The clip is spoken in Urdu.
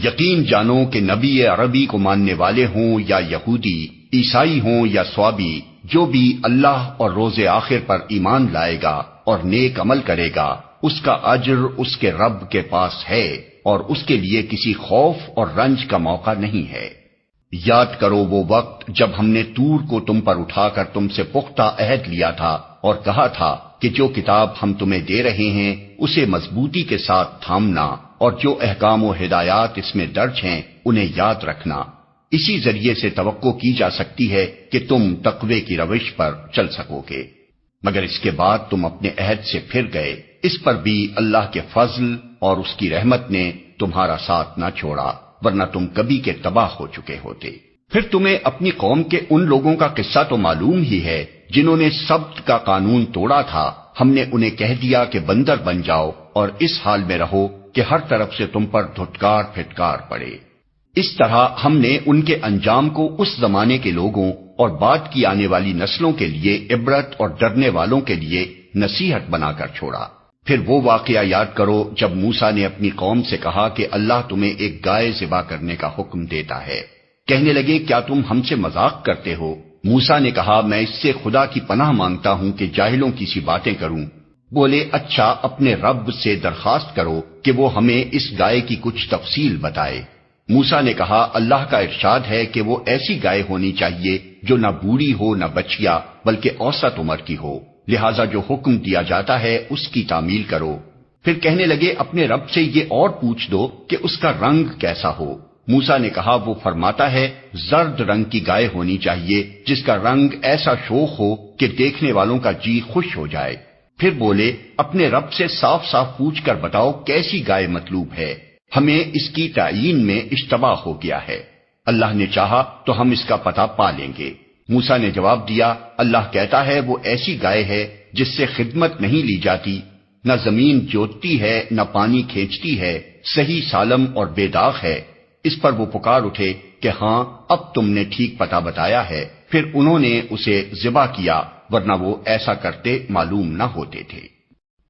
یقین جانو کہ نبی عربی کو ماننے والے ہوں یا یہودی، عیسائی ہوں یا صوابی، جو بھی اللہ اور روز آخر پر ایمان لائے گا اور نیک عمل کرے گا، اس کا اجر اس کے رب کے پاس ہے، اور اس کے لیے کسی خوف اور رنج کا موقع نہیں ہے۔ یاد کرو وہ وقت جب ہم نے طور کو تم پر اٹھا کر تم سے پختہ عہد لیا تھا اور کہا تھا کہ جو کتاب ہم تمہیں دے رہے ہیں اسے مضبوطی کے ساتھ تھامنا، اور جو احکام و ہدایات اس میں درج ہیں انہیں یاد رکھنا۔ اسی ذریعے سے توقع کی جا سکتی ہے کہ تم تقوی کی روش پر چل سکو گے، مگر اس کے بعد تم اپنے عہد سے پھر گئے۔ اس پر بھی اللہ کے فضل اور اس کی رحمت نے تمہارا ساتھ نہ چھوڑا، ورنہ تم کبھی کے تباہ ہو چکے ہوتے۔ پھر تمہیں اپنی قوم کے ان لوگوں کا قصہ تو معلوم ہی ہے جنہوں نے سبت کا قانون توڑا تھا۔ ہم نے انہیں کہہ دیا کہ بندر بن جاؤ اور اس حال میں رہو کہ ہر طرف سے تم پر دھٹکار پھٹکار پڑے۔ اس طرح ہم نے ان کے انجام کو اس زمانے کے لوگوں اور بعد کی آنے والی نسلوں کے لیے عبرت اور ڈرنے والوں کے لیے نصیحت بنا کر چھوڑا۔ پھر وہ واقعہ یاد کرو جب موسیٰ نے اپنی قوم سے کہا کہ اللہ تمہیں ایک گائے ذبح کرنے کا حکم دیتا ہے۔ کہنے لگے کیا تم ہم سے مذاق کرتے ہو؟ موسیٰ نے کہا میں اس سے خدا کی پناہ مانگتا ہوں کہ جاہلوں کی سی باتیں کروں۔ بولے اچھا اپنے رب سے درخواست کرو کہ وہ ہمیں اس گائے کی کچھ تفصیل بتائے۔ موسیٰ نے کہا اللہ کا ارشاد ہے کہ وہ ایسی گائے ہونی چاہیے جو نہ بوڑھی ہو نہ بچیا بلکہ اوسط عمر کی ہو، لہٰذا جو حکم دیا جاتا ہے اس کی تعمیل کرو۔ پھر کہنے لگے اپنے رب سے یہ اور پوچھ دو کہ اس کا رنگ کیسا ہو۔ موسیٰ نے کہا وہ فرماتا ہے زرد رنگ کی گائے ہونی چاہیے جس کا رنگ ایسا شوخ ہو کہ دیکھنے والوں کا جی خوش ہو جائے۔ پھر بولے اپنے رب سے صاف صاف پوچھ کر بتاؤ کیسی گائے مطلوب ہے، ہمیں اس کی تعیین میں اشتباہ ہو گیا ہے، اللہ نے چاہا تو ہم اس کا پتہ پا لیں گے۔ موسیٰ نے جواب دیا اللہ کہتا ہے وہ ایسی گائے ہے جس سے خدمت نہیں لی جاتی، نہ زمین جوتتی ہے نہ پانی کھینچتی ہے، صحیح سالم اور بے داغ ہے۔ اس پر وہ پکار اٹھے کہ ہاں اب تم نے ٹھیک پتہ بتایا ہے۔ پھر انہوں نے اسے ذبح کیا، ورنہ وہ ایسا کرتے معلوم نہ ہوتے تھے۔